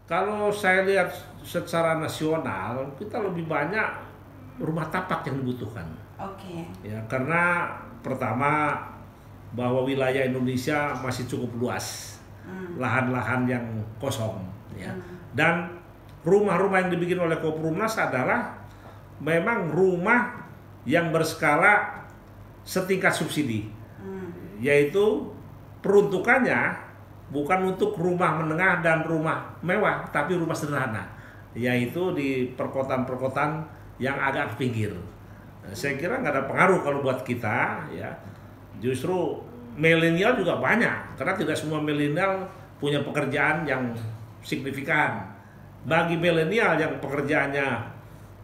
Kalau saya lihat secara nasional, kita lebih banyak rumah tapak yang dibutuhkan. Oke. Ya, karena pertama bahwa wilayah Indonesia masih cukup luas, lahan-lahan yang kosong, ya. Dan rumah-rumah yang dibikin oleh Koperumnas adalah memang rumah yang berskala setingkat subsidi, yaitu peruntukannya bukan untuk rumah menengah dan rumah mewah, tapi rumah sederhana, yaitu di perkotaan-perkotaan yang agak pinggir. Saya kira nggak ada pengaruh kalau buat kita, ya. Justru milenial juga banyak, karena tidak semua milenial punya pekerjaan yang signifikan. Bagi milenial yang pekerjaannya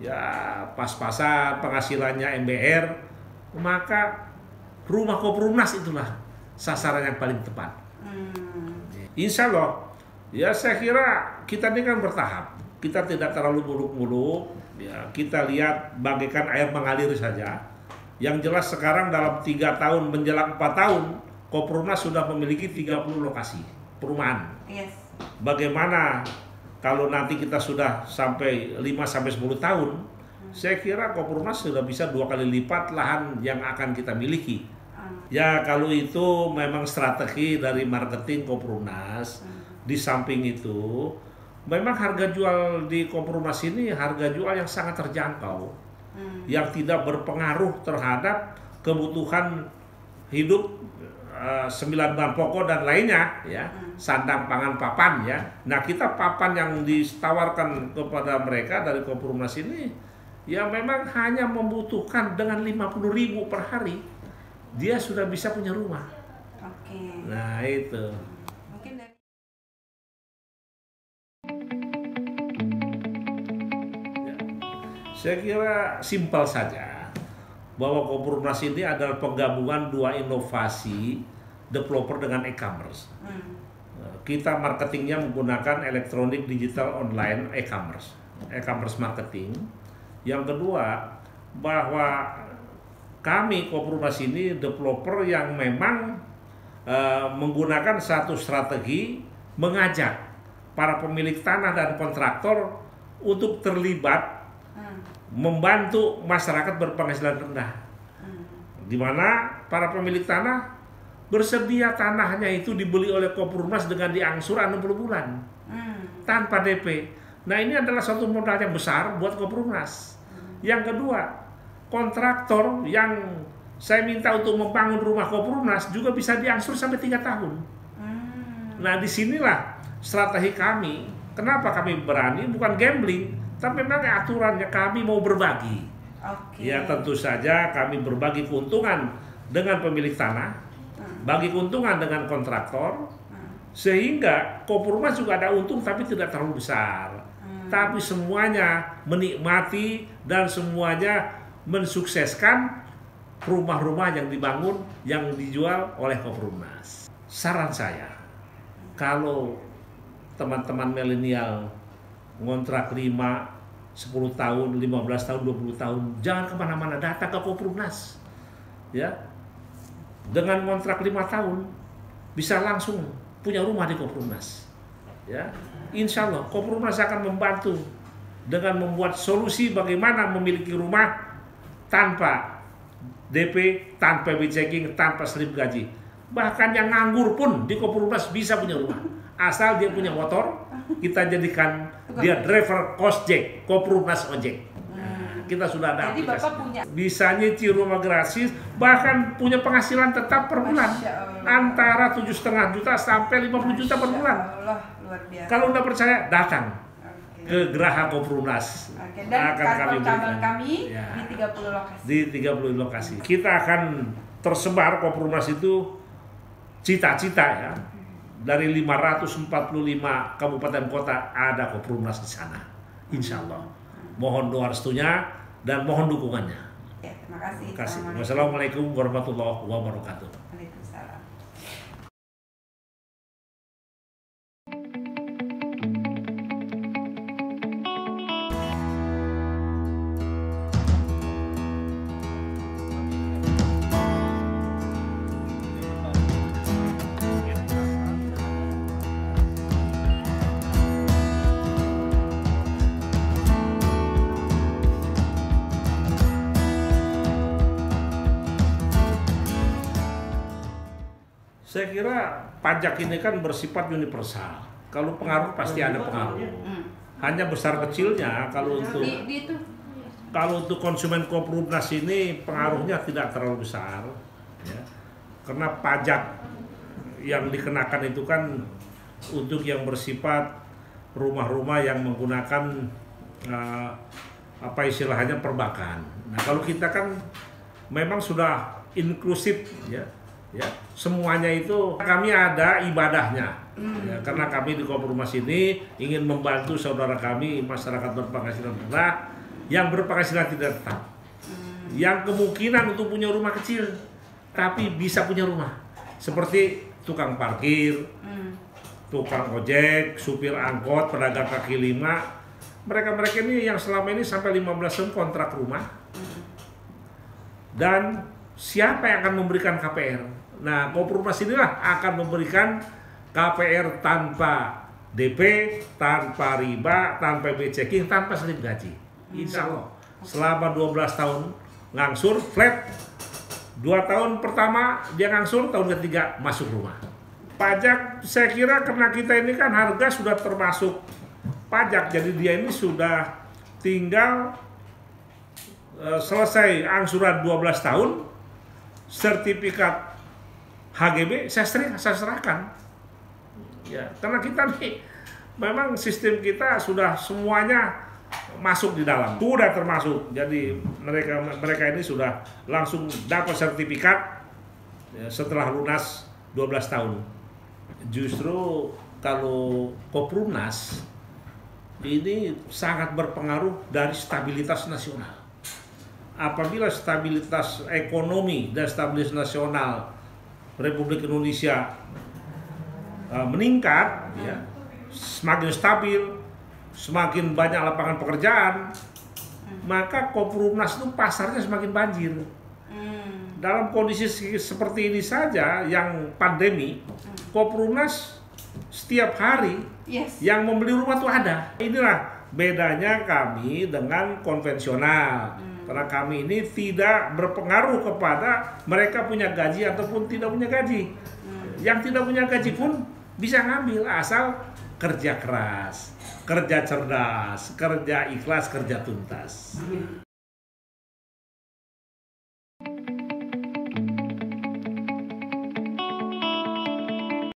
ya pas-pasan, penghasilannya MBR, maka rumah Koperumnas itulah sasaran yang paling tepat. Insya Allah, ya saya kira kita ini kan bertahap. Kita tidak terlalu muluk-muluk, ya kita lihat bagaikan air mengalir saja. Yang jelas sekarang dalam 3 tahun menjelang 4 tahun, Koperumnas sudah memiliki 30 lokasi perumahan. Yes. Bagaimana kalau nanti kita sudah sampai 5-10 tahun, saya kira Koperumnas sudah bisa 2 kali lipat lahan yang akan kita miliki. Ya kalau itu memang strategi dari marketing Koperumnas. Di samping itu, memang harga jual di Koperumnas ini harga jual yang sangat terjangkau, yang tidak berpengaruh terhadap kebutuhan hidup 9 bahan pokok dan lainnya, ya, sandang, pangan, papan, ya. Nah kita papan yang ditawarkan kepada mereka dari Koperumnas ini, ya memang hanya membutuhkan dengan 50.000 per hari, dia sudah bisa punya rumah. Oke. Nah itu. Mungkin dari Saya kira simpel saja bahwa Koperumnas ini adalah penggabungan 2 inovasi developer dengan e-commerce. Kita marketingnya menggunakan elektronik digital online e-commerce marketing. Yang kedua, bahwa kami Koperumnas ini developer yang memang menggunakan satu strategi mengajak para pemilik tanah dan kontraktor untuk terlibat membantu masyarakat berpenghasilan rendah, di mana para pemilik tanah bersedia tanahnya itu dibeli oleh Koperumnas dengan diangsur 60 bulan tanpa DP. Nah ini adalah suatu modal yang besar buat Koperumnas. Yang kedua, kontraktor yang saya minta untuk membangun rumah Koperumnas juga bisa diangsur sampai 3 tahun. Nah disinilah strategi kami. Kenapa kami berani? Bukan gambling, tapi memang aturannya kami mau berbagi. Ya tentu saja kami berbagi keuntungan dengan pemilik tanah, bagi keuntungan dengan kontraktor, sehingga Koperumnas juga ada untung tapi tidak terlalu besar. Tapi semuanya menikmati dan semuanya mensukseskan rumah-rumah yang dibangun, yang dijual oleh Koperumnas. Saran saya, kalau teman-teman milenial ngontrak 5, 10 tahun, 15 tahun, 20 tahun, jangan kemana-mana, datang ke Koperumnas. Ya, dengan ngontrak 5 tahun bisa langsung punya rumah di Koperumnas. Ya, insya Allah Koperumnas akan membantu dengan membuat solusi bagaimana memiliki rumah tanpa DP, tanpa checking, tanpa slip gaji. Bahkan yang nganggur pun di Koperumnas bisa punya rumah, asal dia punya motor, kita jadikan dia driver Kosjek, Koperumnas ojek. Kita sudah ada jadi aplikasi. Bapak punya. Bisa nyicil rumah gratis, bahkan punya penghasilan tetap per bulan antara 7,5 juta sampai 50 juta per bulan. Allah, luar biasa. Kalau udah percaya, datang ke Geraha Koperumnas. Dan kantor kami ya, di 30 lokasi. Di 30 lokasi. Kita akan tersebar Koperumnas itu cita-cita ya. Dari 545 kabupaten kota ada Koperumnas di sana. Insya Allah. Mohon doa restunya dan mohon dukungannya. Ya, terima kasih. Terima kasih. Wassalamualaikum warahmatullahi wabarakatuh. Waalaikumsalam. Saya kira pajak ini kan bersifat universal. Kalau pengaruh pasti ada pengaruh. Hanya besar kecilnya kalau untuk konsumen Koperumnas ini pengaruhnya tidak terlalu besar, ya. Karena pajak yang dikenakan itu kan untuk yang bersifat rumah-rumah yang menggunakan apa istilahnya perbankan. Nah kalau kita kan memang sudah inklusif, ya. Ya, semuanya itu kami ada ibadahnya, ya, karena kami di Koperumnas ini ingin membantu saudara kami masyarakat berpenghasilan rendah yang berpenghasilan tidak tetap, yang kemungkinan untuk punya rumah kecil tapi bisa punya rumah, seperti tukang parkir, tukang ojek, supir angkot, pedagang kaki lima. Mereka ini yang selama ini sampai 15 tahun kontrak rumah, dan siapa yang akan memberikan KPR? Nah, Koperumnas inilah akan memberikan KPR tanpa DP, tanpa riba, tanpa B-checking, tanpa slip gaji. Insya Allah, selama 12 tahun ngangsur flat, 2 tahun pertama dia ngangsur, tahun ketiga masuk rumah. Pajak, saya kira karena kita ini kan harga sudah termasuk pajak, jadi dia ini sudah tinggal selesai angsuran 12 tahun, sertifikat HGB saya serahkan, ya, karena kita nih memang sistem kita sudah semuanya masuk di dalam, sudah termasuk. Jadi mereka ini sudah langsung dapat sertifikat, ya, setelah lunas 12 tahun. Justru kalau Koperumnas ini sangat berpengaruh dari stabilitas nasional. Apabila stabilitas ekonomi dan stabilitas nasional Republik Indonesia meningkat, ya, semakin stabil, semakin banyak lapangan pekerjaan, maka Koperumnas itu pasarnya semakin banjir. Dalam kondisi seperti ini saja yang pandemi, Koperumnas setiap hari yang membeli rumah itu ada. Inilah bedanya kami dengan konvensional. Karena kami ini tidak berpengaruh kepada mereka punya gaji ataupun tidak punya gaji. Yang tidak punya gaji pun bisa ngambil asal kerja keras, kerja cerdas, kerja ikhlas, kerja tuntas.